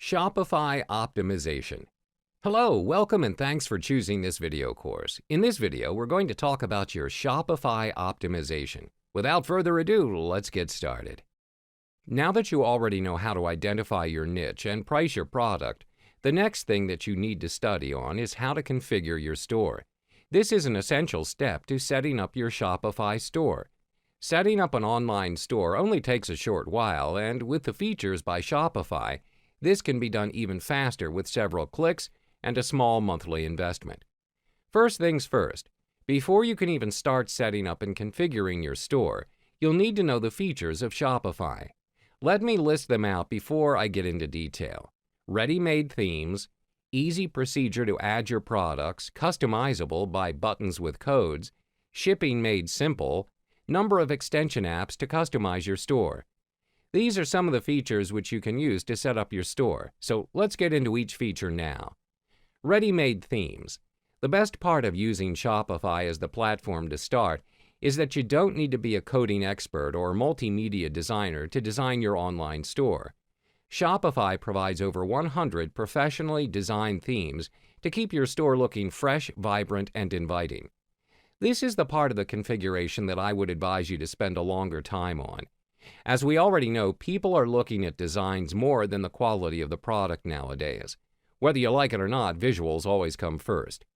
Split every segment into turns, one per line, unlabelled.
Shopify optimization. Hello, welcome and thanks for choosing this video course. In this video, we're going to talk about your Shopify optimization. Without further ado, let's get started. Now that you already know how to identify your niche and price your product, the next thing that you need to study on is how to configure your store. This is an essential step to setting up your Shopify store. Setting up an online store only takes a short while, and with the features by Shopify, this can be done even faster with several clicks and a small monthly investment. First things first, before you can even start setting up and configuring your store, you'll need to know the features of Shopify. Let me list them out before I get into detail. Ready-made themes, easy procedure to add your products, customizable by buttons with codes, shipping made simple, number of extension apps to customize your store. These are some of the features which you can use to set up your store, so let's get into each feature now. Ready-made themes. The best part of using Shopify as the platform to start is that you don't need to be a coding expert or multimedia designer to design your online store. Shopify provides over 100 professionally designed themes to keep your store looking fresh, vibrant, and inviting. This is the part of the configuration that I would advise you to spend a longer time on. As we already know, people are looking at designs more than the quality of the product nowadays. Whether you like it or not, visuals always come first.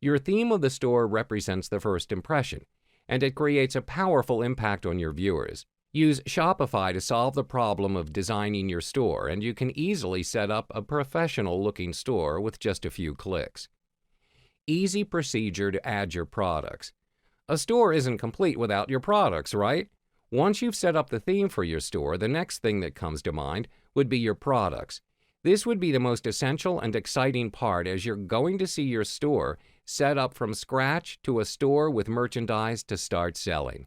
Your theme of the store represents the first impression, and it creates a powerful impact on your viewers. Use Shopify to solve the problem of designing your store, and you can easily set up a professional-looking store with just a few clicks. Easy procedure to add your products. A store isn't complete without your products, right? Once you've set up the theme for your store, the next thing that comes to mind would be your products. This would be the most essential and exciting part, as you're going to see your store set up from scratch to a store with merchandise to start selling.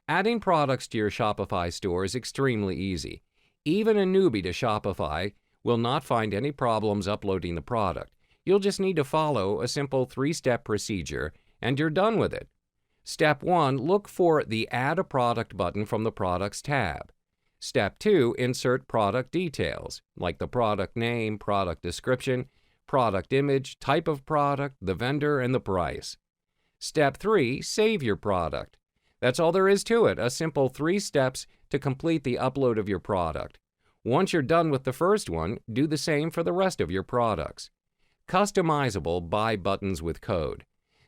Adding products to your Shopify store is extremely easy. Even a newbie to Shopify will not find any problems uploading the product. You'll just need to follow a simple 3-step procedure and you're done with it. Step 1, look for the Add a Product button from the Products tab. Step 2, insert product details, like the product name, product description, product image, type of product, the vendor, and the price. Step 3, save your product. That's all there is to it, a simple 3 steps to complete the upload of your product. Once you're done with the first one, do the same for the rest of your products. Customizable buy buttons with code.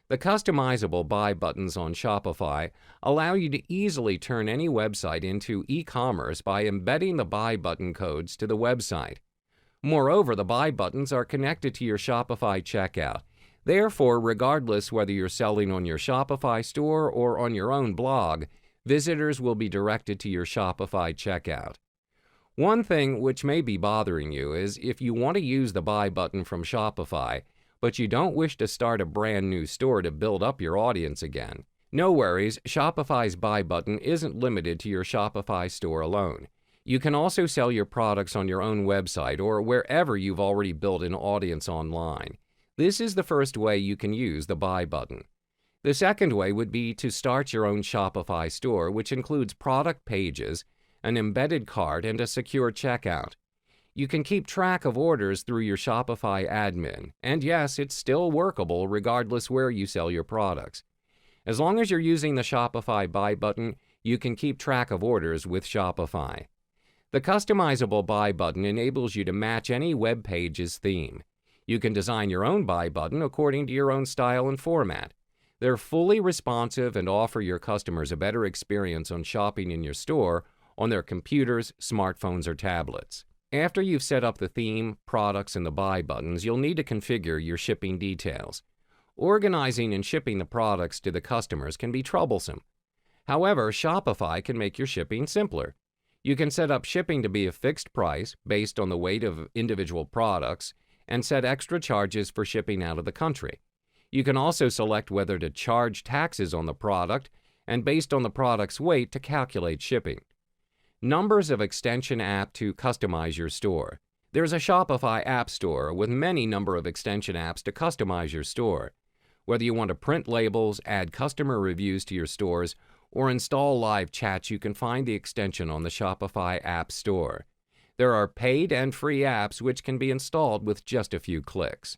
The customizable buy buttons on Shopify allow you to easily turn any website into e-commerce by embedding the buy button codes to the website. Moreover, the buy buttons are connected to your Shopify checkout. Therefore, regardless whether you're selling on your Shopify store or on your own blog, visitors will be directed to your Shopify checkout. One thing which may be bothering you is if you want to use the buy button from Shopify, but you don't wish to start a brand new store to build up your audience again. No worries, Shopify's buy button isn't limited to your Shopify store alone. You can also sell your products on your own website or wherever you've already built an audience online. This is the first way you can use the buy button. The second way would be to start your own Shopify store, which includes product pages, an embedded cart, and a secure checkout. You can keep track of orders through your Shopify admin, and yes, it's still workable regardless where you sell your products. As long as you're using the Shopify buy button, you can keep track of orders with Shopify. The customizable buy button enables you to match any web page's theme. You can design your own buy button according to your own style and format. They're fully responsive and offer your customers a better experience on shopping in your store on their computers, smartphones, or tablets. After you've set up the theme, products, and the buy buttons, you'll need to configure your shipping details. Organizing and shipping the products to the customers can be troublesome. However, Shopify can make your shipping simpler. You can set up shipping to be a fixed price based on the weight of individual products and set extra charges for shipping out of the country. You can also select whether to charge taxes on the product and based on the product's weight to calculate shipping. Numbers of extension app to customize your store. There's a Shopify app store with many number of extension apps to customize your store. Whether you want to print labels, add customer reviews to your stores, or install live chats, you can find the extension on the Shopify app store. There are paid and free apps which can be installed with just a few clicks.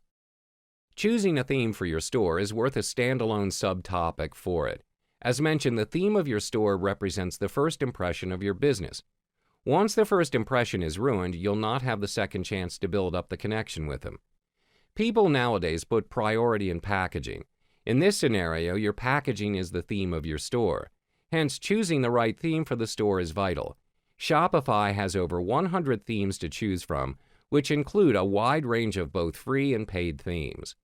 Choosing a theme for your store is worth a standalone subtopic for it. As mentioned, the theme of your store represents the first impression of your business. Once the first impression is ruined, you'll not have the second chance to build up the connection with them. People nowadays put priority in packaging. In this scenario, your packaging is the theme of your store. Hence, choosing the right theme for the store is vital. Shopify has over 100 themes to choose from, which include a wide range of both free and paid themes.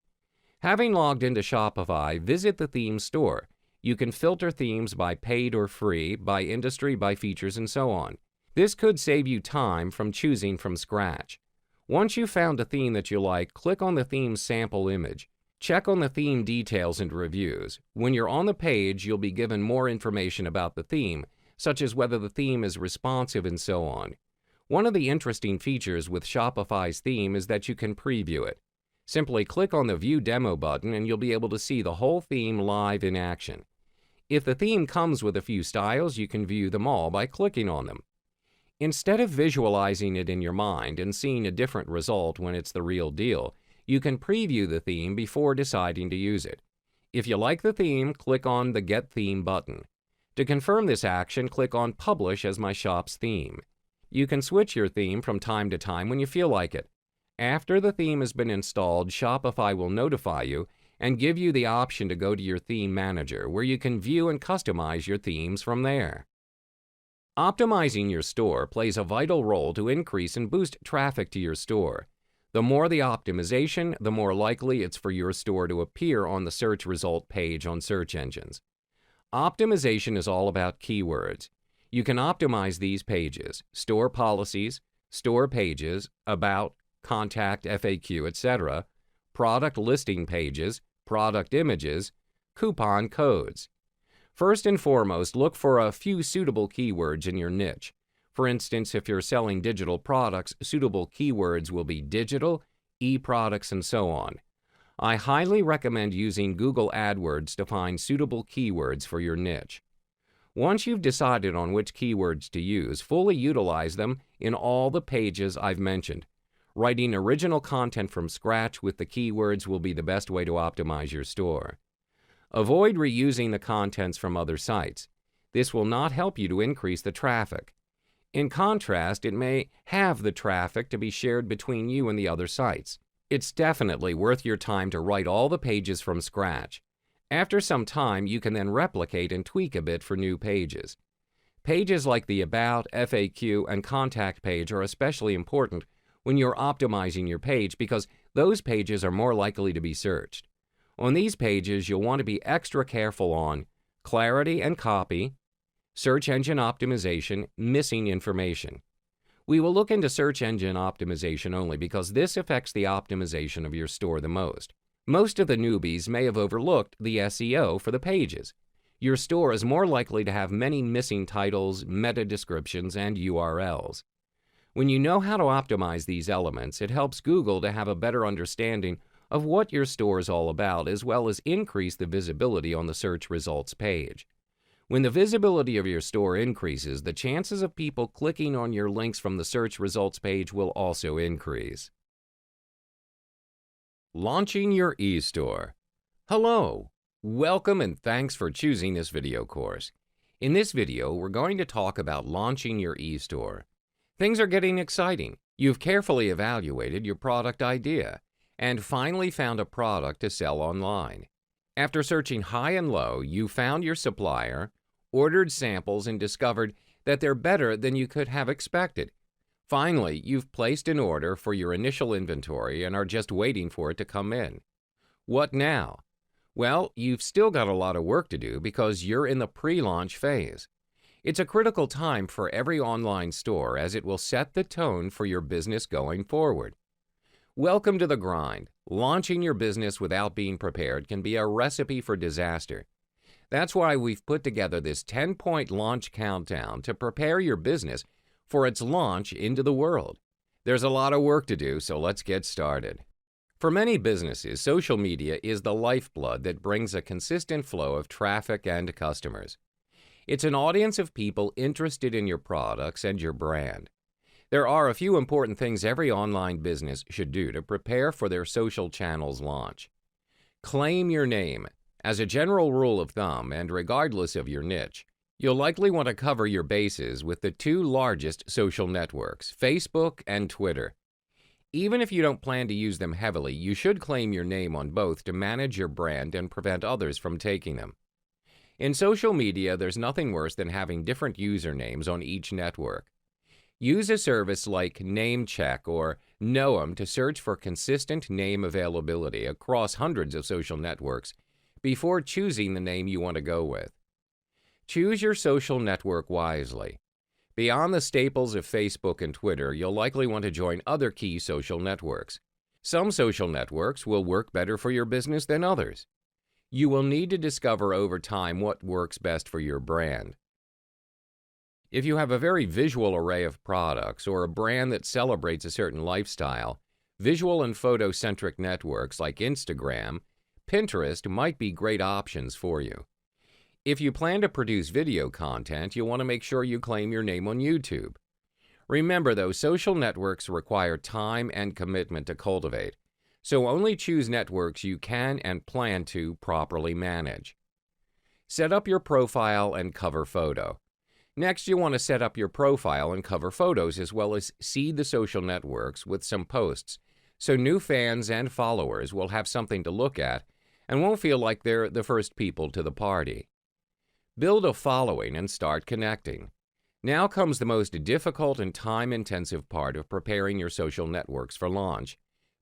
Having logged into Shopify, visit the theme store. You can filter themes by paid or free, by industry, by features, and so on. This could save you time from choosing from scratch. Once you've found a theme that you like, click on the theme's sample image. Check on the theme details and reviews. When you're on the page, you'll be given more information about the theme, such as whether the theme is responsive and so on. One of the interesting features with Shopify's theme is that you can preview it. Simply click on the View Demo button and you'll be able to see the whole theme live in action. If the theme comes with a few styles, you can view them all by clicking on them. Instead of visualizing it in your mind and seeing a different result when it's the real deal, you can preview the theme before deciding to use it. If you like the theme, click on the Get Theme button. To confirm this action, click on Publish as my shop's theme. You can switch your theme from time to time when you feel like it. After the theme has been installed, Shopify will notify you and give you the option to go to your theme manager, where you can view and customize your themes from there. Optimizing your store plays a vital role to increase and boost traffic to your store. The more the optimization, the more likely it's for your store to appear on the search result page on search engines. Optimization is all about keywords. You can optimize these pages: store policies, store pages, about, contact, FAQ, etc., product listing pages, product images, coupon codes. First and foremost, look for a few suitable keywords in your niche. For instance, if you're selling digital products, suitable keywords will be digital, e-products, and so on. I highly recommend using Google AdWords to find suitable keywords for your niche. Once you've decided on which keywords to use, fully utilize them in all the pages I've mentioned. Writing original content from scratch with the keywords will be the best way to optimize your store. Avoid reusing the contents from other sites. This will not help you to increase the traffic. In contrast, it may have the traffic to be shared between you and the other sites. It's definitely worth your time to write all the pages from scratch. After some time, you can then replicate and tweak a bit for new pages. Pages like the About, FAQ, and Contact page are especially important when you're optimizing your page because those pages are more likely to be searched. On these pages, you'll want to be extra careful on clarity and copy, search engine optimization, missing information. We will look into search engine optimization only because this affects the optimization of your store the most. Most of the newbies may have overlooked the SEO for the pages. Your store is more likely to have many missing titles, meta descriptions, and URLs. When you know how to optimize these elements, it helps Google to have a better understanding of what your store is all about, as well as increase the visibility on the search results page. When the visibility of your store increases, the chances of people clicking on your links from the search results page will also increase. Launching your e-store. Hello, welcome and thanks for choosing this video course. In this video, we're going to talk about launching your e-store. Things are getting exciting. You've carefully evaluated your product idea and finally found a product to sell online. After searching high and low, you found your supplier, ordered samples, and discovered that they're better than you could have expected. Finally, you've placed an order for your initial inventory and are just waiting for it to come in. What now? Well, you've still got a lot of work to do because you're in the pre-launch phase. It's a critical time for every online store as it will set the tone for your business going forward. Welcome to the grind. Launching your business without being prepared can be a recipe for disaster. That's why we've put together this 10-point launch countdown to prepare your business for its launch into the world. There's a lot of work to do, so let's get started. For many businesses, social media is the lifeblood that brings a consistent flow of traffic and customers. It's an audience of people interested in your products and your brand. There are a few important things every online business should do to prepare for their social channels launch. Claim your name. As a general rule of thumb, and regardless of your niche, you'll likely want to cover your bases with the two largest social networks, Facebook and Twitter. Even if you don't plan to use them heavily, you should claim your name on both to manage your brand and prevent others from taking them. In social media, there's nothing worse than having different usernames on each network. Use a service like NameCheck or Noam to search for consistent name availability across hundreds of social networks before choosing the name you want to go with. Choose your social network wisely. Beyond the staples of Facebook and Twitter, you'll likely want to join other key social networks. Some social networks will work better for your business than others. You will need to discover over time what works best for your brand. If you have a very visual array of products or a brand that celebrates a certain lifestyle, visual and photo-centric networks like Instagram, Pinterest might be great options for you. If you plan to produce video content, you'll want to make sure you claim your name on YouTube. Remember, though, social networks require time and commitment to cultivate, so only choose networks you can and plan to properly manage. Set up your profile and cover photo. Next, you want to set up your profile and cover photos as well as seed the social networks with some posts, so new fans and followers will have something to look at and won't feel like they're the first people to the party. Build a following and start connecting. Now comes the most difficult and time-intensive part of preparing your social networks for launch: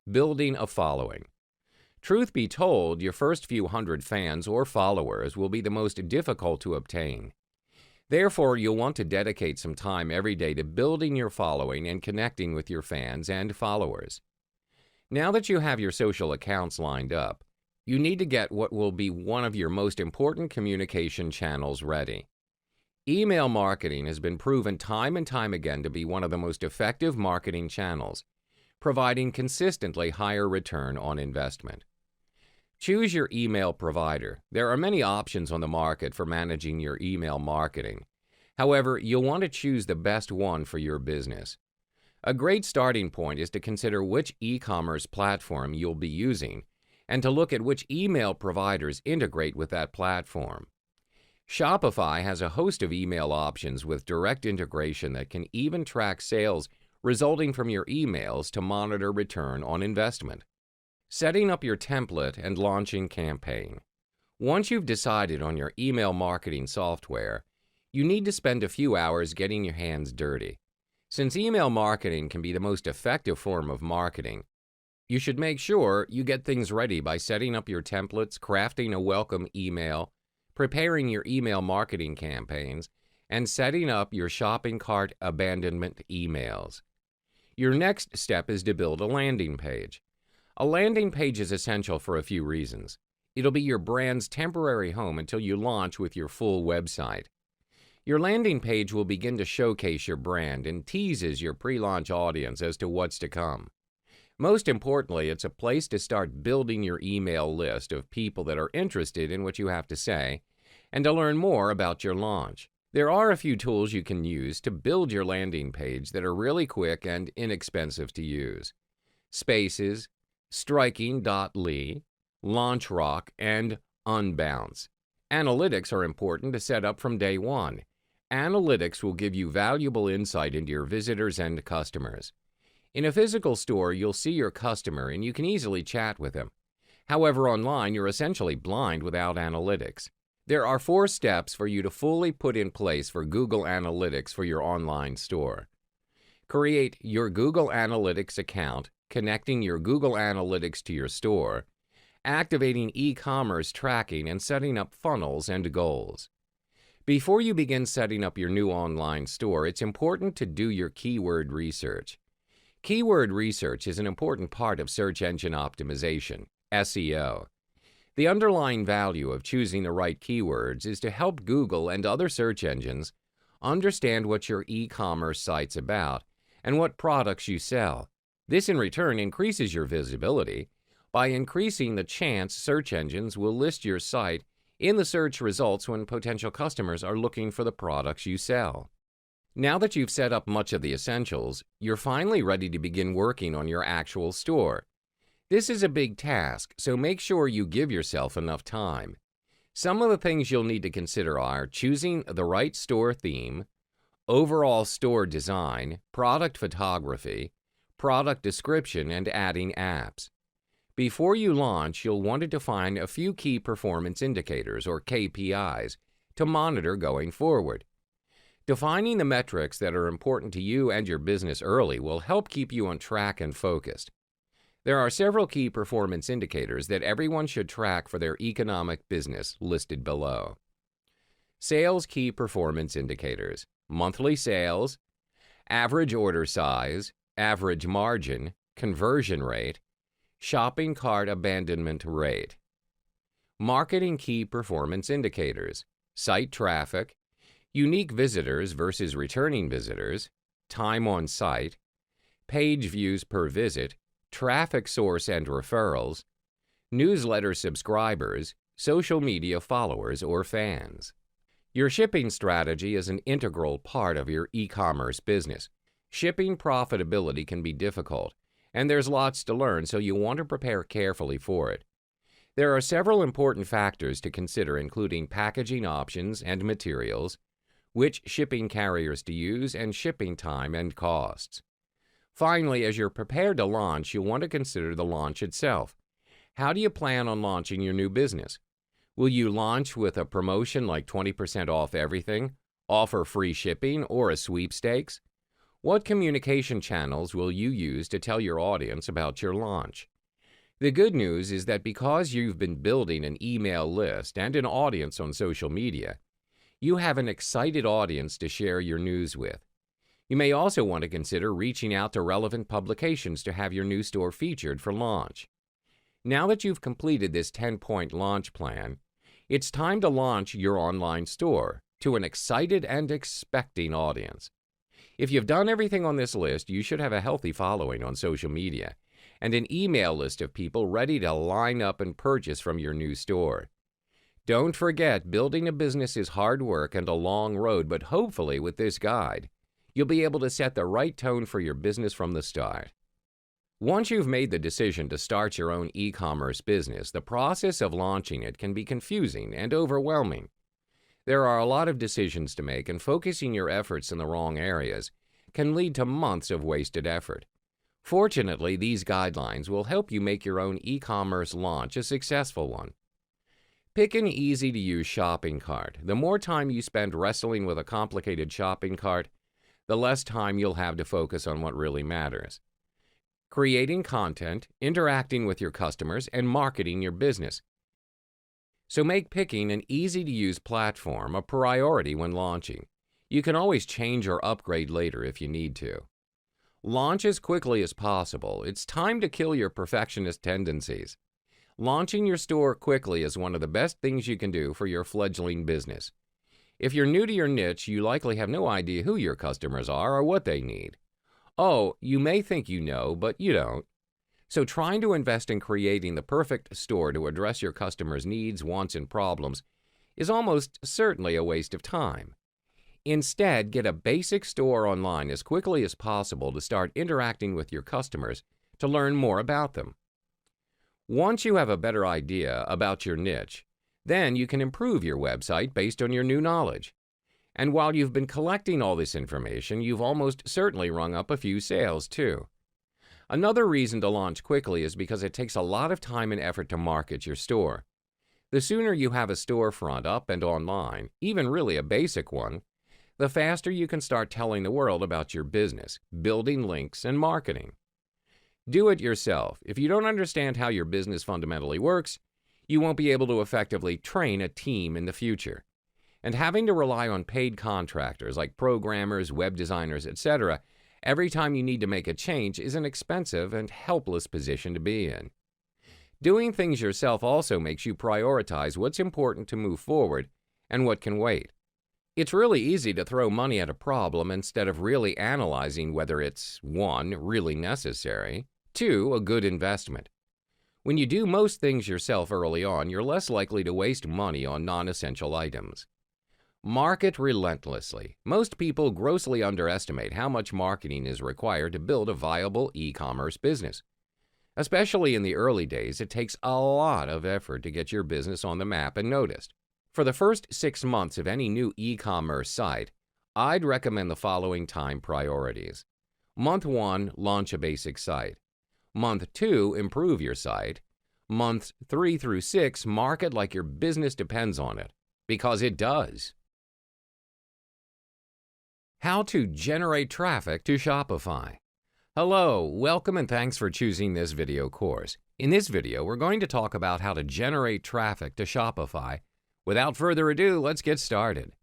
building a following. Truth be told, your first few hundred fans or followers will be the most difficult to obtain. Therefore, you'll want to dedicate some time every day to building your following and connecting with your fans and followers. Now that you have your social accounts lined up, you need to get what will be one of your most important communication channels ready. Email marketing has been proven time and time again to be one of the most effective marketing channels, providing consistently higher return on investment. Choose your email provider. There are many options on the market for managing your email marketing. However, you'll want to choose the best one for your business. A great starting point is to consider which e-commerce platform you'll be using and to look at which email providers integrate with that platform. Shopify has a host of email options with direct integration that can even track sales resulting from your emails to monitor return on investment. Setting up your template and launching campaign. Once you've decided on your email marketing software, you need to spend a few hours getting your hands dirty. Since email marketing can be the most effective form of marketing, you should make sure you get things ready by setting up your templates, crafting a welcome email, preparing your email marketing campaigns, and setting up your shopping cart abandonment emails. Your next step is to build a landing page. A landing page is essential for a few reasons. It'll be your brand's temporary home until you launch with your full website. Your landing page will begin to showcase your brand and teases your pre-launch audience as to what's to come. Most importantly, it's a place to start building your email list of people that are interested in what you have to say and to learn more about your launch. There are a few tools you can use to build your landing page that are really quick and inexpensive to use. Spaces, Striking.ly, LaunchRock, and Unbounce. Analytics are important to set up from day one. Analytics will give you valuable insight into your visitors and customers. In a physical store, you'll see your customer and you can easily chat with them. However, online, you're essentially blind without analytics. There are 4 steps for you to fully put in place for Google Analytics for your online store. Create your Google Analytics account, connecting your Google Analytics to your store, activating e-commerce tracking, and setting up funnels and goals. Before you begin setting up your new online store, it's important to do your keyword research. Keyword research is an important part of search engine optimization, SEO. The underlying value of choosing the right keywords is to help Google and other search engines understand what your e-commerce site's about and what products you sell. This, in return, increases your visibility by increasing the chance search engines will list your site in the search results when potential customers are looking for the products you sell. Now that you've set up much of the essentials, you're finally ready to begin working on your actual store. This is a big task, so make sure you give yourself enough time. Some of the things you'll need to consider are choosing the right store theme, overall store design, product photography, product description, and adding apps. Before you launch, you'll want to define a few key performance indicators, or KPIs, to monitor going forward. Defining the metrics that are important to you and your business early will help keep you on track and focused. There are several key performance indicators that everyone should track for their economic business listed below. Sales key performance indicators: monthly sales, average order size, average margin, conversion rate, shopping cart abandonment rate. Marketing key performance indicators: site traffic, unique visitors versus returning visitors, time on site, page views per visit, traffic source and referrals, newsletter subscribers, social media followers or fans. Your shipping strategy is an integral part of your e-commerce business. Shipping profitability can be difficult, and there's lots to learn, so you want to prepare carefully for it. There are several important factors to consider, including packaging options and materials, which shipping carriers to use, and shipping time and costs. Finally, as you're prepared to launch, you'll want to consider the launch itself. How do you plan on launching your new business? Will you launch with a promotion like 20% off everything, offer free shipping, or a sweepstakes? What communication channels will you use to tell your audience about your launch? The good news is that because you've been building an email list and an audience on social media, you have an excited audience to share your news with. You may also want to consider reaching out to relevant publications to have your new store featured for launch. Now that you've completed this 10-point launch plan, it's time to launch your online store to an excited and expecting audience. If you've done everything on this list, you should have a healthy following on social media and an email list of people ready to line up and purchase from your new store. Don't forget, building a business is hard work and a long road, but hopefully with this guide, you'll be able to set the right tone for your business from the start. Once you've made the decision to start your own e-commerce business, the process of launching it can be confusing and overwhelming. There are a lot of decisions to make, and focusing your efforts in the wrong areas can lead to months of wasted effort. Fortunately, these guidelines will help you make your own e-commerce launch a successful one. Pick an easy-to-use shopping cart. The more time you spend wrestling with a complicated shopping cart, the less time you'll have to focus on what really matters: creating content, interacting with your customers, and marketing your business. So make picking an easy-to-use platform a priority when launching. You can always change or upgrade later if you need to. Launch as quickly as possible. It's time to kill your perfectionist tendencies. Launching your store quickly is one of the best things you can do for your fledgling business. If you're new to your niche, you likely have no idea who your customers are or what they need. Oh, you may think you know, but you don't. So trying to invest in creating the perfect store to address your customers' needs, wants, and problems is almost certainly a waste of time. Instead, get a basic store online as quickly as possible to start interacting with your customers to learn more about them. Once you have a better idea about your niche, then you can improve your website based on your new knowledge. And while you've been collecting all this information, you've almost certainly rung up a few sales too. Another reason to launch quickly is because it takes a lot of time and effort to market your store. The sooner you have a storefront up and online, even really a basic one, the faster you can start telling the world about your business, building links, and marketing. Do it yourself. If you don't understand how your business fundamentally works, you won't be able to effectively train a team in the future. And having to rely on paid contractors like programmers, web designers, etc., every time you need to make a change is an expensive and helpless position to be in. Doing things yourself also makes you prioritize what's important to move forward and what can wait. It's really easy to throw money at a problem instead of really analyzing whether it's 1, really necessary, 2, a good investment. When you do most things yourself early on, you're less likely to waste money on non-essential items. Market relentlessly. Most people grossly underestimate how much marketing is required to build a viable e-commerce business. Especially in the early days, it takes a lot of effort to get your business on the map and noticed. For the first 6 months of any new e-commerce site, I'd recommend the following time priorities. Month 1, launch a basic site. Month 2, improve your site. Months 3 through 6, market like your business depends on it, because it does. How to generate traffic to Shopify. Hello, welcome and thanks for choosing this video course. In this video, we're going to talk about how to generate traffic to Shopify. Without further ado, let's get started.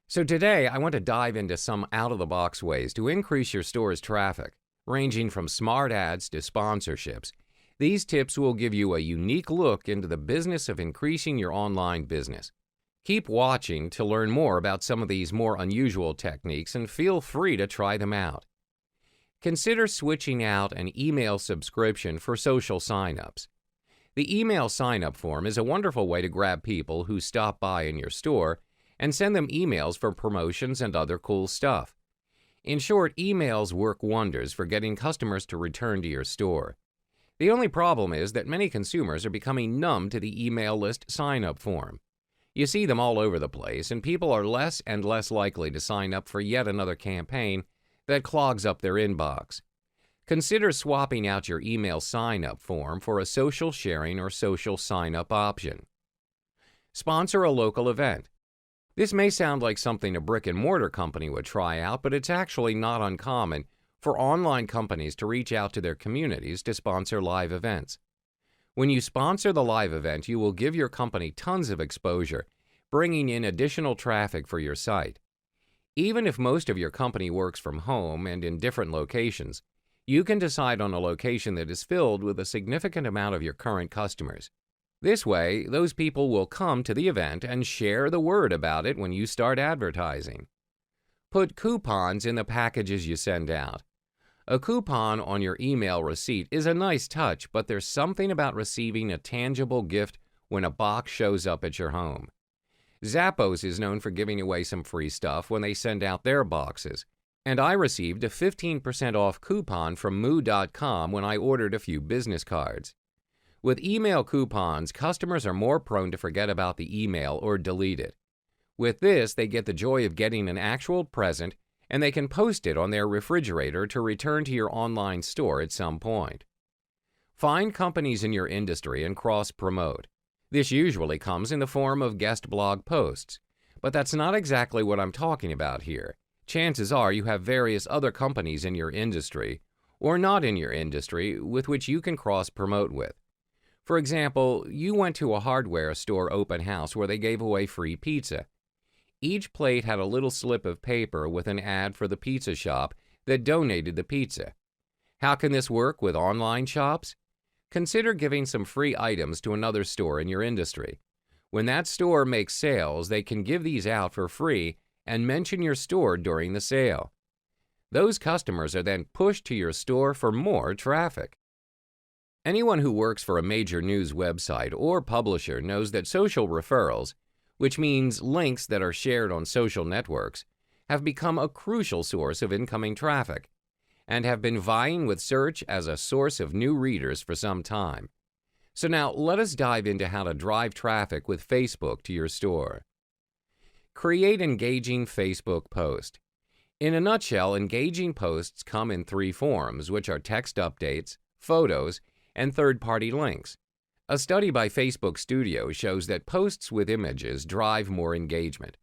So today, I want to dive into some out-of-the-box ways to increase your store's traffic, ranging from smart ads to sponsorships. These tips will give you a unique look into the business of increasing your online business. Keep watching to learn more about some of these more unusual techniques and feel free to try them out. Consider switching out an email subscription for social signups. The email sign-up form is a wonderful way to grab people who stop by in your store and send them emails for promotions and other cool stuff. In short, emails work wonders for getting customers to return to your store. The only problem is that many consumers are becoming numb to the email list sign-up form. You see them all over the place, and people are less and less likely to sign up for yet another campaign that clogs up their inbox. Consider swapping out your email sign-up form for a social sharing or social sign-up option. Sponsor a local event. This may sound like something a brick-and-mortar company would try out, but it's actually not uncommon for online companies to reach out to their communities to sponsor live events. When you sponsor the live event, you will give your company tons of exposure, bringing in additional traffic for your site. Even if most of your company works from home and in different locations, you can decide on a location that is filled with a significant amount of your current customers. This way, those people will come to the event and share the word about it when you start advertising. Put coupons in the packages you send out. A coupon on your email receipt is a nice touch, but there's something about receiving a tangible gift when a box shows up at your home. Zappos is known for giving away some free stuff when they send out their boxes, and I received a 15% off coupon from moo.com when I ordered a few business cards. With email coupons, customers are more prone to forget about the email or delete it. With this, they get the joy of getting an actual present, and they can post it on their refrigerator to return to your online store at some point. Find companies in your industry and cross-promote. This usually comes in the form of guest blog posts, but that's not exactly what I'm talking about here. Chances are you have various other companies in your industry, or not in your industry, with which you can cross-promote with. For example, you went to a hardware store open house where they gave away free pizza. Each plate had a little slip of paper with an ad for the pizza shop that donated the pizza. How can this work with online shops? Consider giving some free items to another store in your industry. When that store makes sales, they can give these out for free and mention your store during the sale. Those customers are then pushed to your store for more traffic. Anyone who works for a major news website or publisher knows that social referrals, which means links that are shared on social networks, have become a crucial source of incoming traffic and have been vying with search as a source of new readers for some time. So now let us dive into how to drive traffic with Facebook to your store. Create engaging Facebook post. In a nutshell, engaging posts come in 3 forms, which are text updates, photos, and third-party links. A study by Facebook Studio shows that posts with images drive more engagement.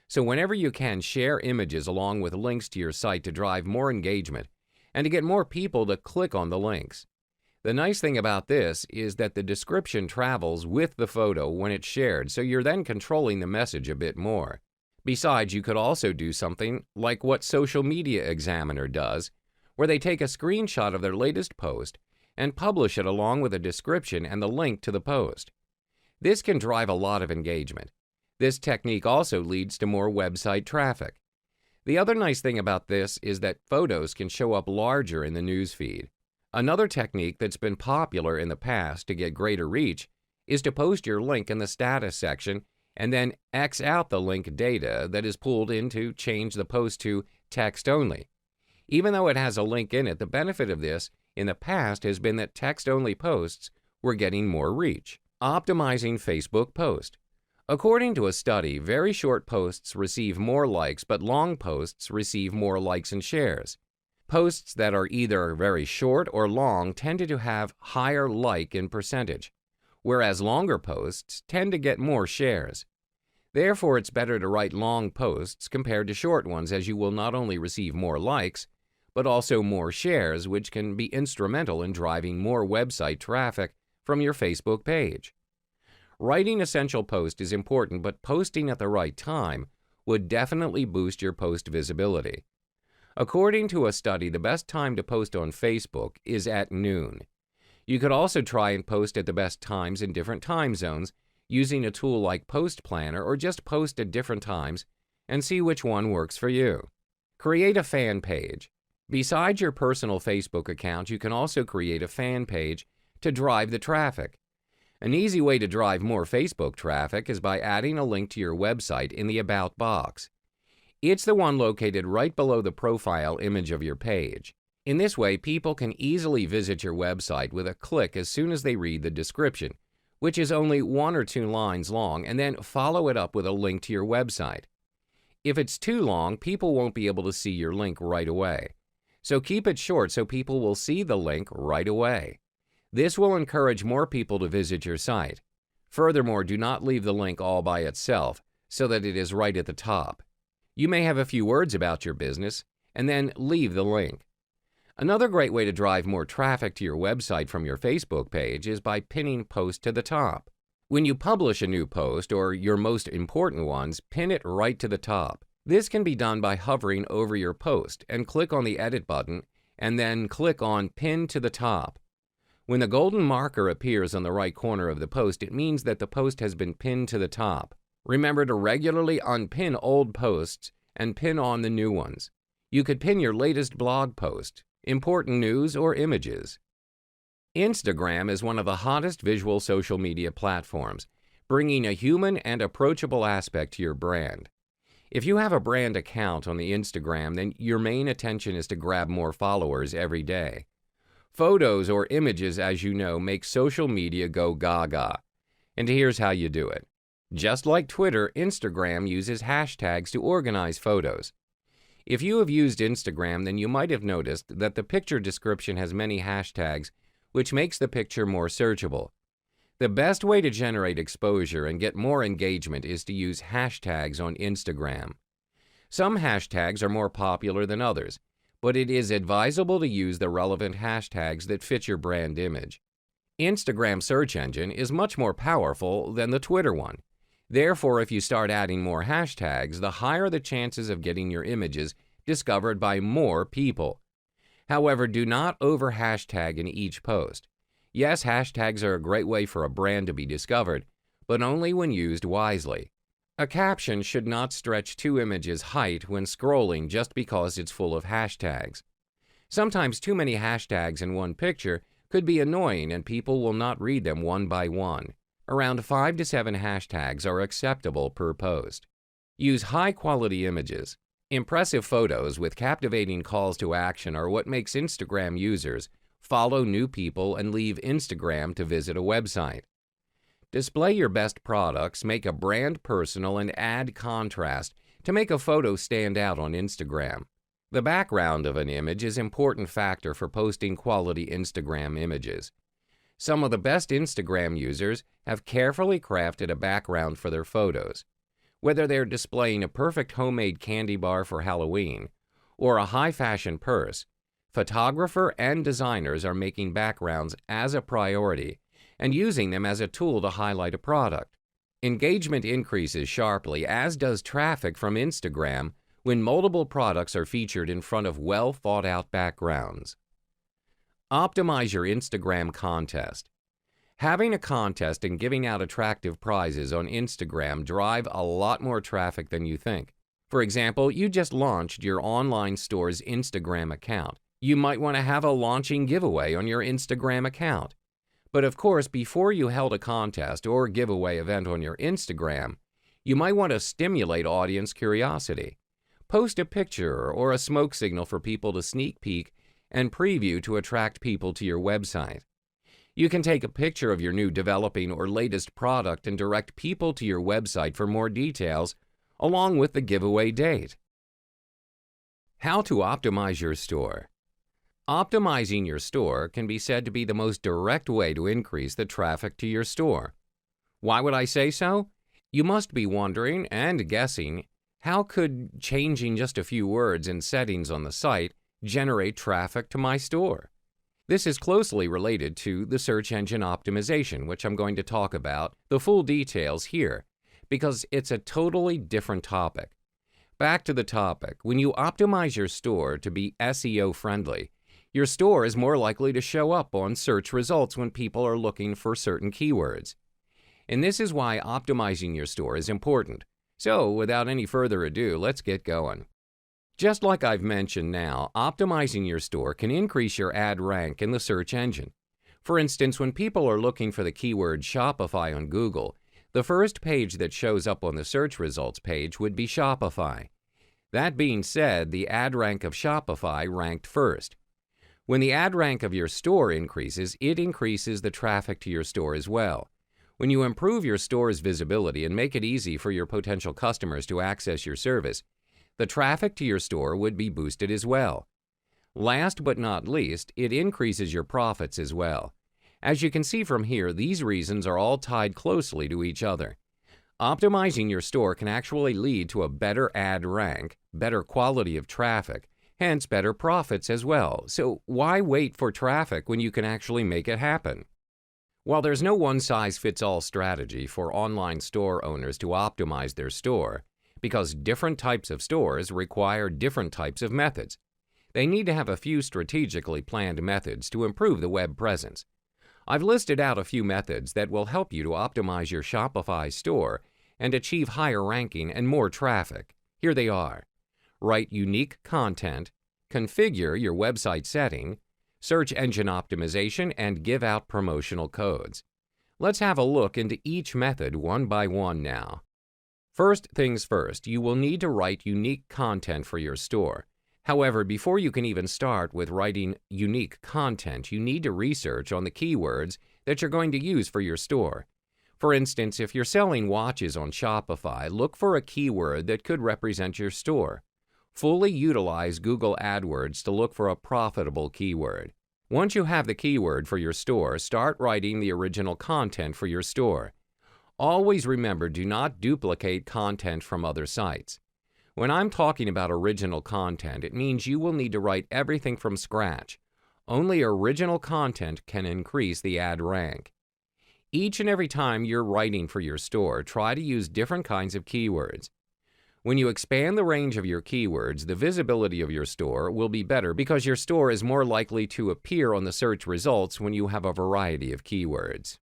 So whenever you can, share images along with links to your site to drive more engagement and to get more people to click on the links. The nice thing about this is that the description travels with the photo when it's shared, so you're then controlling the message a bit more. Besides, you could also do something like what Social Media Examiner does, where they take a screenshot of their latest post and publish it along with a description and the link to the post. This can drive a lot of engagement. This technique also leads to more website traffic. The other nice thing about this is that photos can show up larger in the news feed. Another technique that's been popular in the past to get greater reach is to post your link in the status section and then X out the link data that is pulled in to change the post to text only. Even though it has a link in it, the benefit of this in the past has been that text-only posts were getting more reach. Optimizing Facebook post. According to a study, very short posts receive more likes, but long posts receive more likes and shares. Posts that are either very short or long tend to have higher like in percentage, whereas longer posts tend to get more shares. Therefore, it's better to write long posts compared to short ones, as you will not only receive more likes, but also more shares, which can be instrumental in driving more website traffic from your Facebook page. Writing essential post is important, but posting at the right time would definitely boost your post visibility. According to a study, the best time to post on Facebook is at noon. You could also try and post at the best times in different time zones using a tool like Post Planner, or just post at different times and see which one works for you. Create a fan page. Besides your personal Facebook account, you can also create a fan page to drive the traffic. An easy way to drive more Facebook traffic is by adding a link to your website in the About box. It's the one located right below the profile image of your page. In this way, people can easily visit your website with a click as soon as they read the description, which is only 1 or 2 lines long, and then follow it up with a link to your website. If it's too long, people won't be able to see your link right away. So keep it short so people will see the link right away. This will encourage more people to visit your site. Furthermore, do not leave the link all by itself so that it is right at the top. You may have a few words about your business and then leave the link. Another great way to drive more traffic to your website from your Facebook page is by pinning posts to the top. When you publish a new post, or your most important ones, pin it right to the top. This can be done by hovering over your post and click on the Edit button and then click on Pin to the Top. When the golden marker appears on the right corner of the post, it means that the post has been pinned to the top. Remember to regularly unpin old posts and pin on the new ones. You could pin your latest blog post, important news, or images. Instagram is one of the hottest visual social media platforms, bringing a human and approachable aspect to your brand. If you have a brand account on the Instagram, then your main attention is to grab more followers every day. Photos or images, as you know, make social media go gaga. And here's how you do it. Just like Twitter, Instagram uses hashtags to organize photos. If you have used Instagram, then you might have noticed that the picture description has many hashtags, which makes the picture more searchable. The best way to generate exposure and get more engagement is to use hashtags on Instagram. Some hashtags are more popular than others, but it is advisable to use the relevant hashtags that fit your brand image. Instagram search engine is much more powerful than the Twitter one. Therefore, if you start adding more hashtags, the higher the chances of getting your images discovered by more people. However, do not over-hashtag in each post. Yes, hashtags are a great way for a brand to be discovered, but only when used wisely. A caption should not stretch 2 images' height when scrolling just because it's full of hashtags. Sometimes too many hashtags in one picture could be annoying and people will not read them one by one. Around 5 to 7 hashtags are acceptable per post. Use high-quality images. Impressive photos with captivating calls to action are what makes Instagram users follow new people and leave Instagram to visit a website. Display your best products, make a brand personal, and add contrast to make a photo stand out on Instagram. The background of an image is an important factor for posting quality Instagram images. Some of the best Instagram users have carefully crafted a background for their photos. Whether they're displaying a perfect homemade candy bar for Halloween or a high-fashion purse, photographer and designers are making backgrounds as a priority and using them as a tool to highlight a product. Engagement increases sharply, as does traffic from Instagram, when multiple products are featured in front of well-thought-out backgrounds. Optimize your Instagram contest. Having a contest and giving out attractive prizes on Instagram drive a lot more traffic than you think. For example, you just launched your online store's Instagram account. You might want to have a launching giveaway on your Instagram account. But of course, before you held a contest or giveaway event on your Instagram, You might want to stimulate audience curiosity. Post a picture or a smoke signal for people to sneak peek and preview to attract people to your website. You can take a picture of your new developing or latest product and direct people to your website for more details, along with the giveaway date. How to optimize your store. Optimizing your store can be said to be the most direct way to increase the traffic to your store. Why would I say so? You must be wondering and guessing, how could changing just a few words and settings on the site generate traffic to my store? This is closely related to the search engine optimization, which I'm going to talk about the full details here, because it's a totally different topic. Back to the topic, when you optimize your store to be SEO friendly, your store is more likely to show up on search results when people are looking for certain keywords. And this is why optimizing your store is important. So, without any further ado, let's get going. Just like I've mentioned now, optimizing your store can increase your ad rank in the search engine. For instance, when people are looking for the keyword Shopify on Google, the first page that shows up on the search results page would be Shopify. That being said, the ad rank of Shopify ranked first. When the ad rank of your store increases, it increases the traffic to your store as well. When you improve your store's visibility and make it easy for your potential customers to access your service, the traffic to your store would be boosted as well. Last but not least, it increases your profits as well. As you can see from here, these reasons are all tied closely to each other. Optimizing your store can actually lead to a better ad rank, better quality of traffic, hence better profits as well. So why wait for traffic when you can actually make it happen? While there's no one-size-fits-all strategy for online store owners to optimize their store, because different types of stores require different types of methods, they need to have a few strategically planned methods to improve the web presence. I've listed out a few methods that will help you to optimize your Shopify store and achieve higher ranking and more traffic. Here they are. Write unique content, configure your website setting, search engine optimization, and give out promotional codes. Let's have a look into each method one by one now. First things first, you will need to write unique content for your store. However, before you can even start with writing unique content, you need to research on the keywords that you're going to use for your store. For instance, if you're selling watches on Shopify, look for a keyword that could represent your store. Fully utilize Google AdWords to look for a profitable keyword. Once you have the keyword for your store, start writing the original content for your store. Always remember, do not duplicate content from other sites. When I'm talking about original content, it means you will need to write everything from scratch. Only original content can increase the ad rank. Each and every time you're writing for your store, try to use different kinds of keywords. When you expand the range of your keywords, the visibility of your store will be better because your store is more likely to appear on the search results when you have a variety of keywords.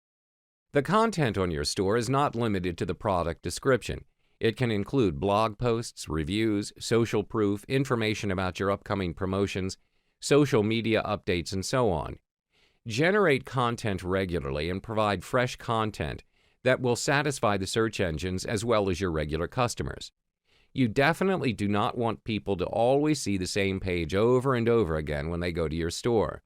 The content on your store is not limited to the product description. It can include blog posts, reviews, social proof, information about your upcoming promotions, social media updates, and so on. Generate content regularly and provide fresh content that will satisfy the search engines as well as your regular customers. You definitely do not want people to always see the same page over and over again when they go to your store.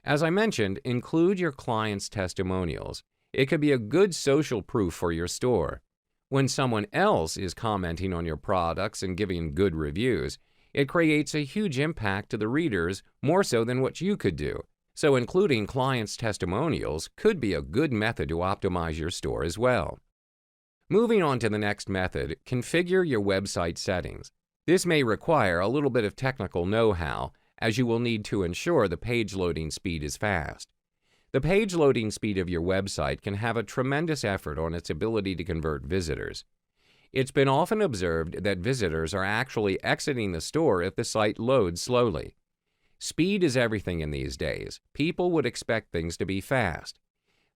As I mentioned, include your clients' testimonials. It could be a good social proof for your store. When someone else is commenting on your products and giving good reviews, it creates a huge impact to the readers, more so than what you could do. So including clients' testimonials could be a good method to optimize your store as well. Moving on to the next method, configure your website settings. This may require a little bit of technical know-how, as you will need to ensure the page loading speed is fast. The page loading speed of your website can have a tremendous effort on its ability to convert visitors. It's been often observed that visitors are actually exiting the store if the site loads slowly. Speed is everything in these days. People would expect things to be fast.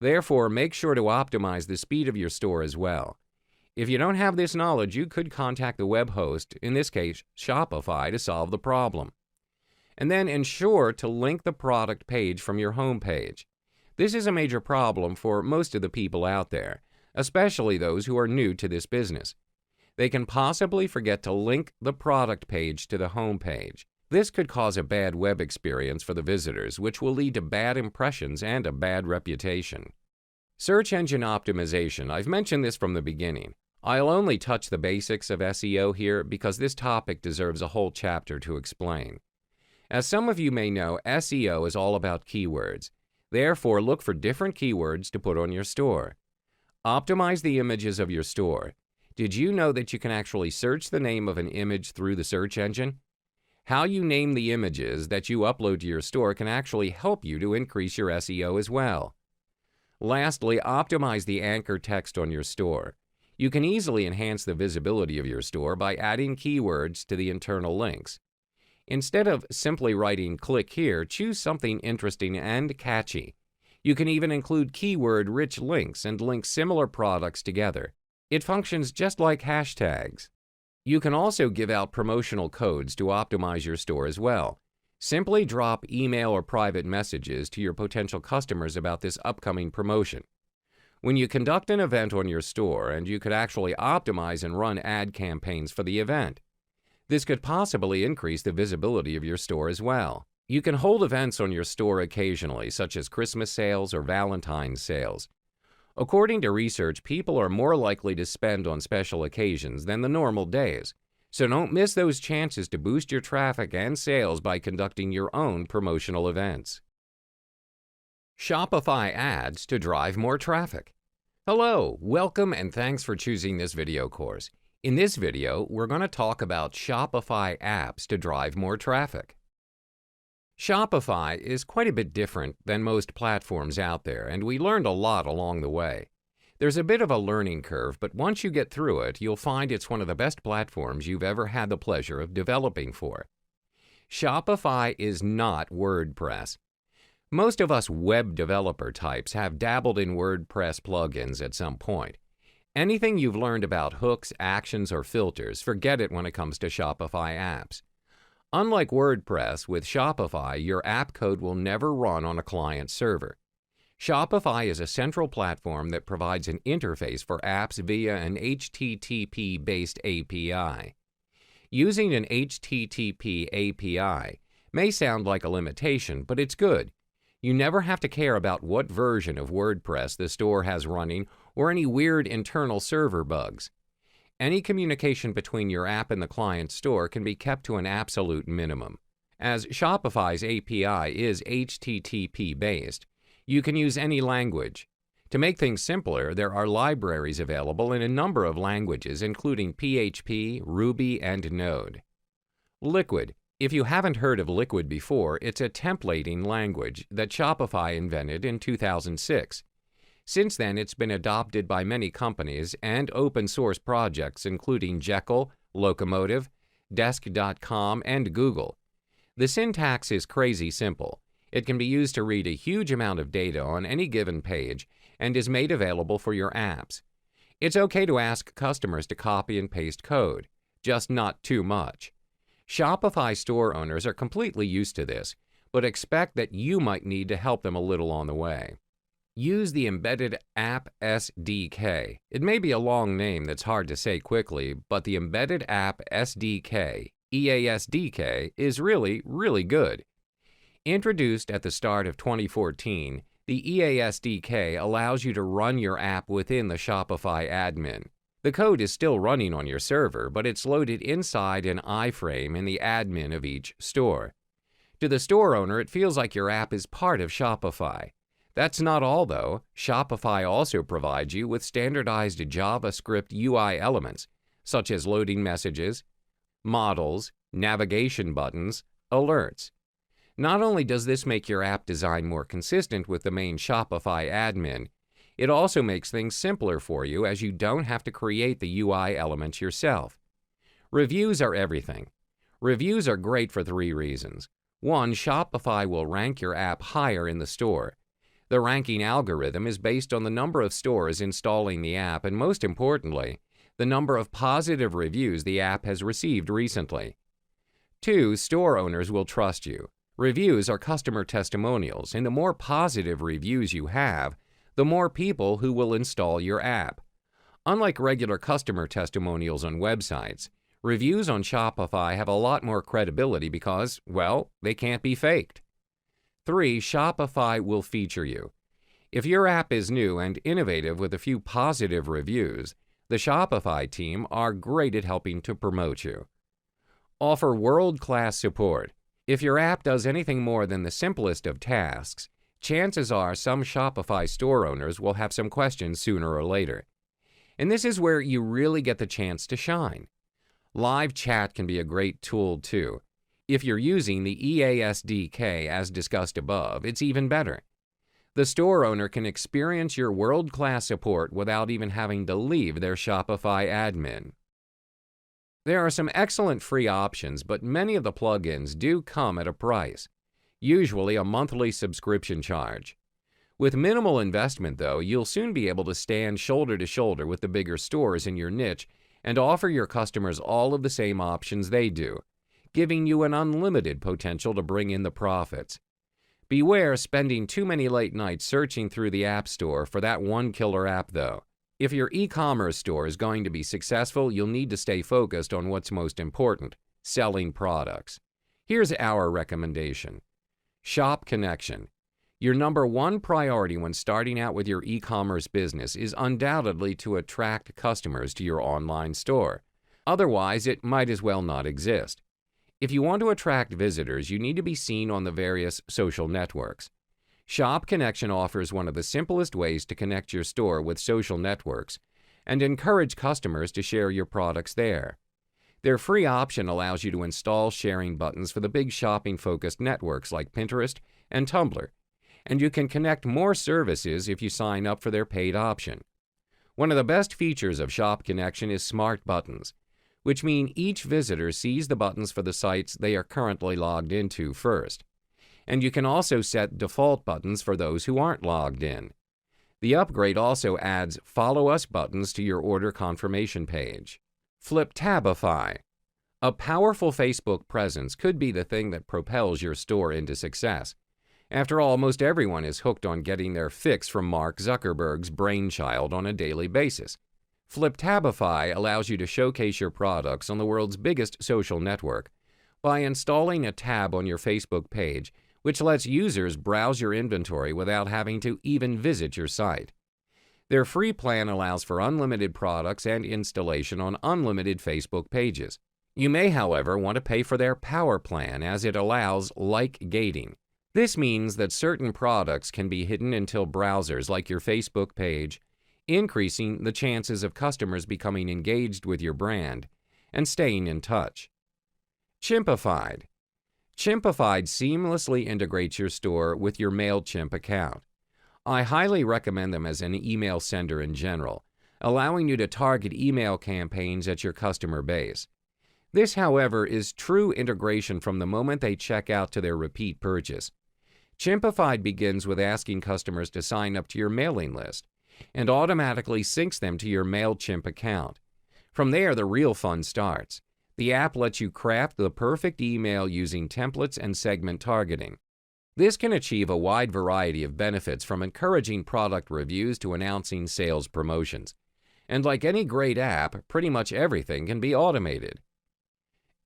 Therefore, make sure to optimize the speed of your store as well. If you don't have this knowledge, you could contact the web host, in this case Shopify, to solve the problem. And then ensure to link the product page from your home page. This is a major problem for most of the people out there. especially those who are new to this business. They can possibly forget to link the product page to the home page. This could cause a bad web experience for the visitors, which will lead to bad impressions and a bad reputation. Search engine optimization. I've mentioned this from the beginning. I'll only touch the basics of SEO here because this topic deserves a whole chapter to explain. As some of you may know, SEO is all about keywords. Therefore, look for different keywords to put on your store. Optimize the images of your store. Did you know that you can actually search the name of an image through the search engine? How you name the images that you upload to your store can actually help you to increase your SEO as well. Lastly, optimize the anchor text on your store. You can easily enhance the visibility of your store by adding keywords to the internal links. Instead of simply writing "click here," choose something interesting and catchy. You can even include keyword-rich links and link similar products together. It functions just like hashtags. You can also give out promotional codes to optimize your store as well. Simply drop email or private messages to your potential customers about this upcoming promotion. When you conduct an event on your store, and you could actually optimize and run ad campaigns for the event. This could possibly increase the visibility of your store as well. You can hold events on your store occasionally, such as Christmas sales or Valentine's sales. According to research, people are more likely to spend on special occasions than the normal days, so don't miss those chances to boost your traffic and sales by conducting your own promotional events. Shopify ads to drive more traffic. Hello, welcome, and thanks for choosing this video course. In this video, we're going to talk about Shopify apps to drive more traffic. Shopify is quite a bit different than most platforms out there, and we learned a lot along the way. There's a bit of a learning curve, but once you get through it, you'll find it's one of the best platforms you've ever had the pleasure of developing for. Shopify is not WordPress. Most of us web developer types have dabbled in WordPress plugins at some point. Anything you've learned about hooks, actions, or filters, forget it when it comes to Shopify apps. Unlike WordPress, with Shopify, your app code will never run on a client server. Shopify is a central platform that provides an interface for apps via an HTTP-based API. Using an HTTP API may sound like a limitation, but it's good. You never have to care about what version of WordPress the store has running or any weird internal server bugs. Any communication between your app and the client store can be kept to an absolute minimum. As Shopify's API is HTTP-based, you can use any language. To make things simpler, there are libraries available in a number of languages, including PHP, Ruby, and Node. Liquid. If you haven't heard of Liquid before, it's a templating language that Shopify invented in 2006. Since then, it's been adopted by many companies and open-source projects including Jekyll, Locomotive, Desk.com, and Google. The syntax is crazy simple. It can be used to read a huge amount of data on any given page and is made available for your apps. It's okay to ask customers to copy and paste code, just not too much. Shopify store owners are completely used to this, but expect that you might need to help them a little on the way. Use the Embedded App SDK. It may be a long name that's hard to say quickly, but the Embedded App SDK, EASDK, is really good. Introduced at the start of 2014, the EASDK allows you to run your app within the Shopify admin. The code is still running on your server, but it's loaded inside an iframe in the admin of each store. To the store owner, it feels like your app is part of Shopify. That's not all, though. Shopify also provides you with standardized JavaScript UI elements, such as loading messages, models, navigation buttons, alerts. Not only does this make your app design more consistent with the main Shopify admin, it also makes things simpler for you as you don't have to create the UI elements yourself. Reviews are everything. Reviews are great for 3 reasons. 1, Shopify will rank your app higher in the store. The ranking algorithm is based on the number of stores installing the app and, most importantly, the number of positive reviews the app has received recently. 2, store owners will trust you. Reviews are customer testimonials, and the more positive reviews you have, the more people who will install your app. Unlike regular customer testimonials on websites, reviews on Shopify have a lot more credibility because, well, they can't be faked. 3. Shopify will feature you. If your app is new and innovative with a few positive reviews, the Shopify team are great at helping to promote you. Offer world-class support. If your app does anything more than the simplest of tasks, chances are some Shopify store owners will have some questions sooner or later. And this is where you really get the chance to shine. Live chat can be a great tool too. If you're using the EASDK as discussed above, it's even better. The store owner can experience your world-class support without even having to leave their Shopify admin. There are some excellent free options, but many of the plugins do come at a price, usually a monthly subscription charge. With minimal investment, though, you'll soon be able to stand shoulder to shoulder with the bigger stores in your niche and offer your customers all of the same options they do, giving you an unlimited potential to bring in the profits. Beware spending too many late nights searching through the App Store for that one killer app, though. If your e-commerce store is going to be successful, you'll need to stay focused on what's most important: selling products. Here's our recommendation. Shop Connection. Your number one priority when starting out with your e-commerce business is undoubtedly to attract customers to your online store. Otherwise, it might as well not exist. If you want to attract visitors, you need to be seen on the various social networks. Shop Connection offers one of the simplest ways to connect your store with social networks and encourage customers to share your products there. Their free option allows you to install sharing buttons for the big shopping-focused networks like Pinterest and Tumblr, and you can connect more services if you sign up for their paid option. One of the best features of Shop Connection is smart buttons, which mean each visitor sees the buttons for the sites they are currently logged into first. And you can also set default buttons for those who aren't logged in. The upgrade also adds Follow Us buttons to your order confirmation page. Flip-Tabify. A powerful Facebook presence could be the thing that propels your store into success. After all, most everyone is hooked on getting their fix from Mark Zuckerberg's brainchild on a daily basis. Flip-Tabify allows you to showcase your products on the world's biggest social network by installing a tab on your Facebook page, which lets users browse your inventory without having to even visit your site. Their free plan allows for unlimited products and installation on unlimited Facebook pages. You may, however, want to pay for their Power plan, as it allows like gating. This means that certain products can be hidden until browsers like your Facebook page, increasing the chances of customers becoming engaged with your brand and staying in touch. Chimpified. Chimpified seamlessly integrates your store with your MailChimp account. I highly recommend them as an email sender in general, allowing you to target email campaigns at your customer base. This, however, is true integration from the moment they check out to their repeat purchase. Chimpified begins with asking customers to sign up to your mailing list and automatically syncs them to your MailChimp account. From there, the real fun starts. The app lets you craft the perfect email using templates and segment targeting. This can achieve a wide variety of benefits, from encouraging product reviews to announcing sales promotions. And like any great app, pretty much everything can be automated.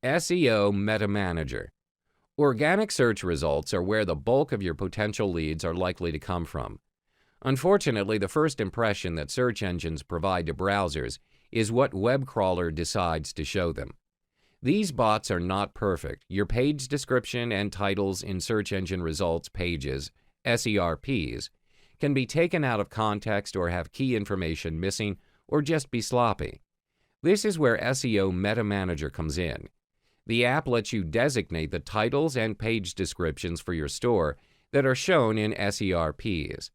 SEO Meta Manager. Organic search results are where the bulk of your potential leads are likely to come from. Unfortunately, the first impression that search engines provide to browsers is what web crawler decides to show them. These bots are not perfect. Your page description and titles in search engine results pages, SERPs, can be taken out of context or have key information missing or just be sloppy. This is where SEO Meta Manager comes in. The app lets you designate the titles and page descriptions for your store that are shown in SERPs.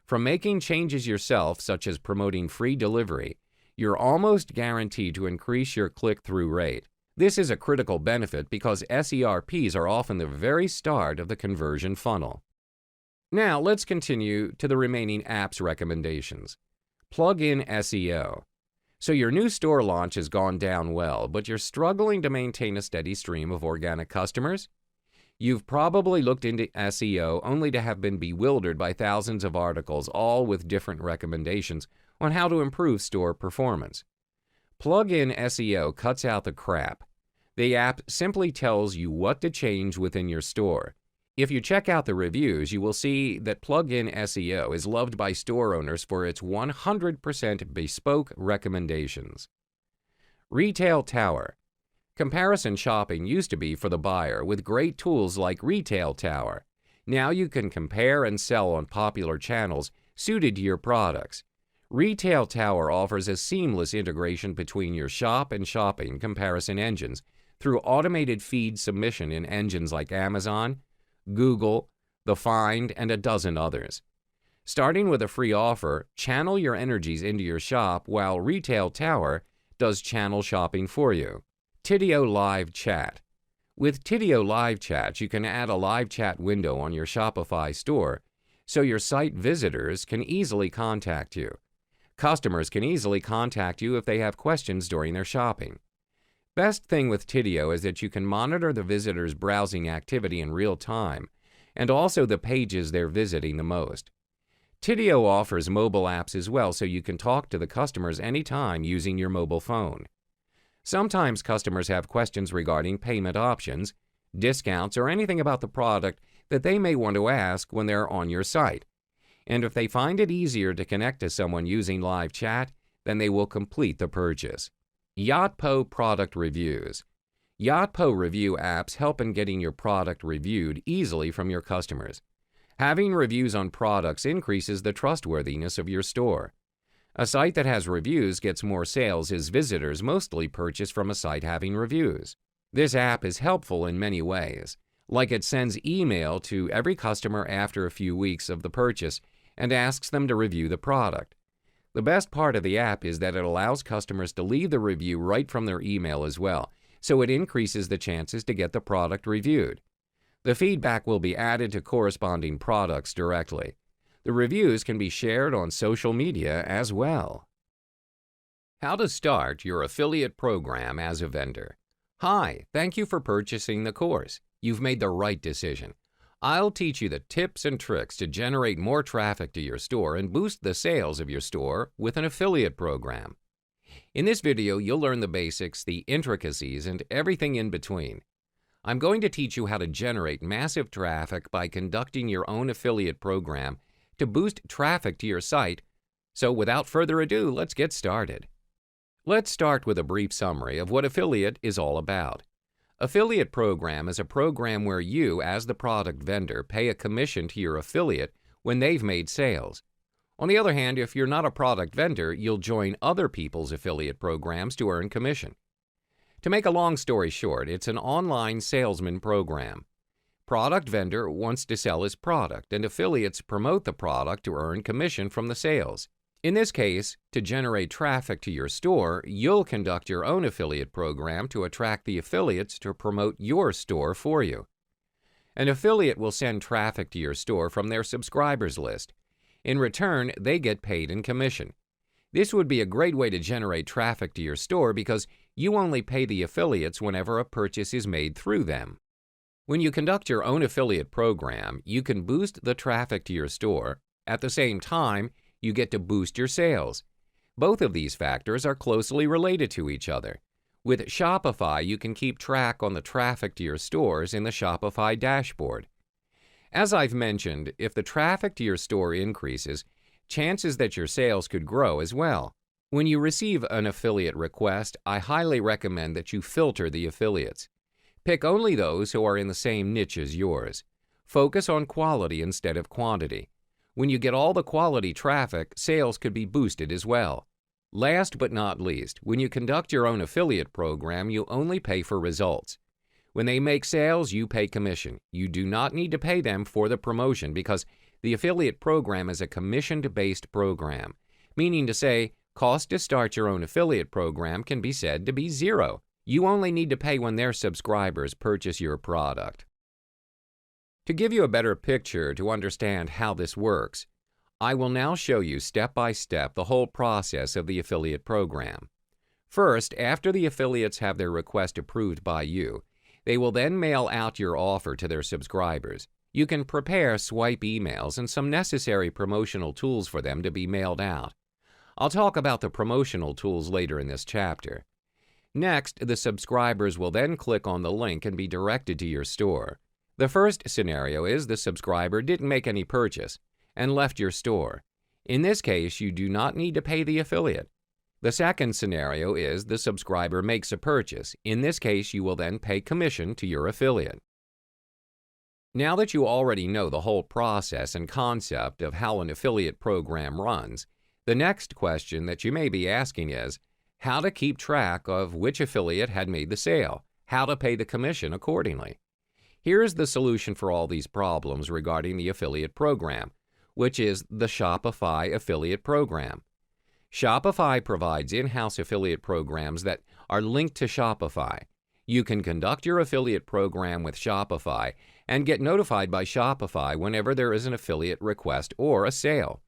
From making changes yourself, such as promoting free delivery, you're almost guaranteed to increase your click-through rate. This is a critical benefit because SERPs are often the very start of the conversion funnel. Now, let's continue to the remaining apps recommendations. Plug-in SEO. So your new store launch has gone down well, but you're struggling to maintain a steady stream of organic customers? You've probably looked into SEO only to have been bewildered by thousands of articles, all with different recommendations on how to improve store performance. Plug-in SEO cuts out the crap. The app simply tells you what to change within your store. If you check out the reviews, you will see that plug-in SEO is loved by store owners for its 100% bespoke recommendations. Retail Tower. Comparison shopping used to be for the buyer with great tools like Retail Tower. Now you can compare and sell on popular channels suited to your products. Retail Tower offers a seamless integration between your shop and shopping comparison engines through automated feed submission in engines like Amazon, Google, The Find, and a dozen others. Starting with a free offer, channel your energies into your shop while Retail Tower does channel shopping for you. Tidio Live Chat. With Tidio Live Chat, you can add a live chat window on your Shopify store so your site visitors can easily contact you. Customers can easily contact you if they have questions during their shopping. Best thing with Tidio is that you can monitor the visitors' browsing activity in real time and also the pages they're visiting the most. Tidio offers mobile apps as well, so you can talk to the customers anytime using your mobile phone. Sometimes customers have questions regarding payment options, discounts, or anything about the product that they may want to ask when they're on your site. And if they find it easier to connect to someone using live chat, then they will complete the purchase. Yotpo Product Reviews. Yotpo review apps help in getting your product reviewed easily from your customers. Having reviews on products increases the trustworthiness of your store. A site that has reviews gets more sales as visitors mostly purchase from a site having reviews. This app is helpful in many ways, like it sends email to every customer after a few weeks of the purchase and asks them to review the product. The best part of the app is that it allows customers to leave the review right from their email as well, so it increases the chances to get the product reviewed. The feedback will be added to corresponding products directly. The reviews can be shared on social media as well. How to start your affiliate program as a vendor. Hi, thank you for purchasing the course. You've made the right decision. I'll teach you the tips and tricks to generate more traffic to your store and boost the sales of your store with an affiliate program. In this video, you'll learn the basics, the intricacies, and everything in between. I'm going to teach you how to generate massive traffic by conducting your own affiliate program to boost traffic to your site. So without further ado, let's get started. Let's start with a brief summary of what affiliate is all about. Affiliate program is a program where you, as the product vendor, pay a commission to your affiliate when they've made sales. On the other hand, if you're not a product vendor, you'll join other people's affiliate programs to earn commission. To make a long story short, it's an online salesman program. Product vendor wants to sell his product, and affiliates promote the product to earn commission from the sales. In this case, to generate traffic to your store, you'll conduct your own affiliate program to attract the affiliates to promote your store for you. An affiliate will send traffic to your store from their subscribers list. In return, they get paid in commission. This would be a great way to generate traffic to your store because you only pay the affiliates whenever a purchase is made through them. When you conduct your own affiliate program, you can boost the traffic to your store. At the same time, you get to boost your sales. Both of these factors are closely related to each other. With Shopify, you can keep track on the traffic to your stores in the Shopify dashboard. As I've mentioned, if the traffic to your store increases, chances that your sales could grow as well. When you receive an affiliate request, I highly recommend that you filter the affiliates. Pick only those who are in the same niche as yours. Focus on quality instead of quantity. When you get all the quality traffic, sales could be boosted as well. Last but not least, when you conduct your own affiliate program, you only pay for results. When they make sales, you pay commission. You do not need to pay them for the promotion because the affiliate program is a commission-based program, meaning to say, cost to start your own affiliate program can be said to be zero. You only need to pay when their subscribers purchase your product. To give you a better picture to understand how this works, I will now show you step by step the whole process of the affiliate program. First, after the affiliates have their request approved by you, They will then mail out your offer to their subscribers. You can prepare swipe emails and some necessary promotional tools for them to be mailed out. I'll talk about the promotional tools later in this chapter. Next, the subscribers will then click on the link and be directed to your store. The first scenario is the subscriber didn't make any purchase and left your store. In this case, you do not need to pay the affiliate. The second scenario is the subscriber makes a purchase. In this case, you will then pay commission to your affiliate. Now that you already know the whole process and concept of how an affiliate program runs, the next question that you may be asking is how to keep track of which affiliate had made the sale, how to pay the commission accordingly. Here's the solution for all these problems regarding the affiliate program, which is the Shopify affiliate program. Shopify provides in-house affiliate programs that are linked to Shopify. You can conduct your affiliate program with Shopify and get notified by Shopify whenever there is an affiliate request or a sale.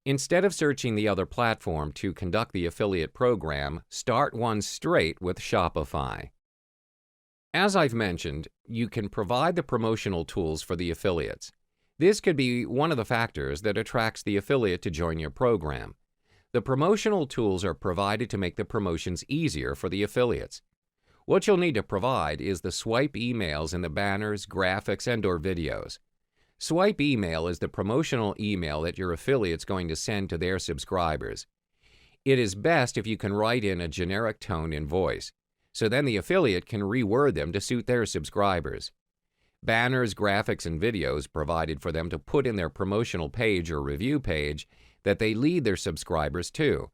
Instead of searching the other platform to conduct the affiliate program, start one straight with Shopify. As I've mentioned, you can provide the promotional tools for the affiliates. This could be one of the factors that attracts the affiliate to join your program. The promotional tools are provided to make the promotions easier for the affiliates. What you'll need to provide is the swipe emails and the banners, graphics, and/or videos. Swipe email is the promotional email that your affiliate's going to send to their subscribers. It is best if you can write in a generic tone and voice, so then the affiliate can reword them to suit their subscribers. Banners, graphics, and videos provided for them to put in their promotional page or review page that they lead their subscribers to.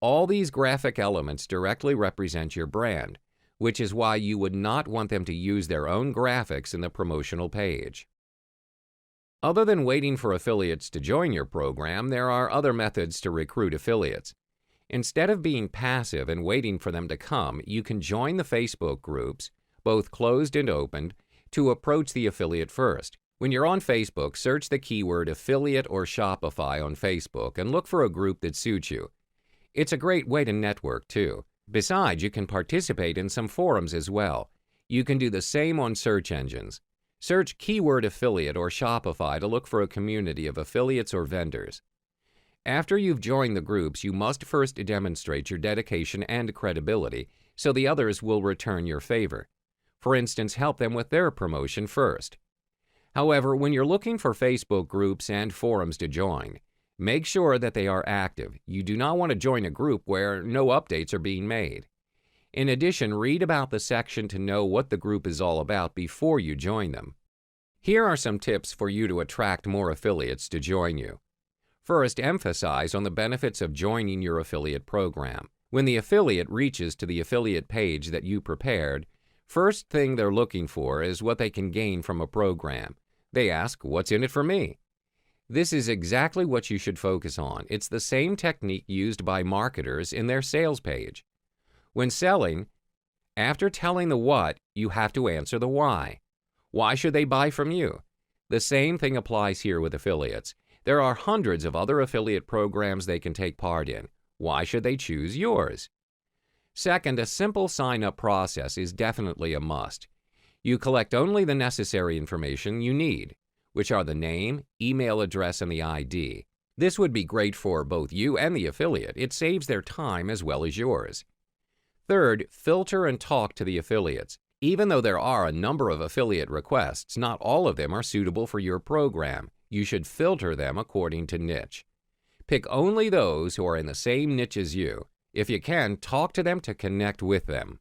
All these graphic elements directly represent your brand, which is why you would not want them to use their own graphics in the promotional page. Other than waiting for affiliates to join your program, there are other methods to recruit affiliates. Instead of being passive and waiting for them to come, you can join the Facebook groups, both closed and opened, to approach the affiliate first. When you're on Facebook, search the keyword affiliate or Shopify on Facebook and look for a group that suits you. It's a great way to network too. Besides, you can participate in some forums as well. You can do the same on search engines. Search keyword affiliate or Shopify to look for a community of affiliates or vendors. After you've joined the groups, you must first demonstrate your dedication and credibility so the others will return your favor. For instance, help them with their promotion first. However, when you're looking for Facebook groups and forums to join, make sure that they are active. You do not want to join a group where no updates are being made. In addition, read about the section to know what the group is all about before you join them. Here are some tips for you to attract more affiliates to join you. First, emphasize on the benefits of joining your affiliate program. When the affiliate reaches to the affiliate page that you prepared, first thing they're looking for is what they can gain from a program. They ask, "What's in it for me?" This is exactly what you should focus on. It's the same technique used by marketers in their sales page. When selling, after telling the what, you have to answer the why. Why should they buy from you? The same thing applies here with affiliates. There are hundreds of other affiliate programs they can take part in. Why should they choose yours? Second, a simple sign-up process is definitely a must. You collect only the necessary information you need, which are the name, email address, and the ID. This would be great for both you and the affiliate. It saves their time as well as yours. Third, filter and talk to the affiliates. Even though there are a number of affiliate requests, not all of them are suitable for your program. You should filter them according to niche. Pick only those who are in the same niche as you. If you can, talk to them to connect with them.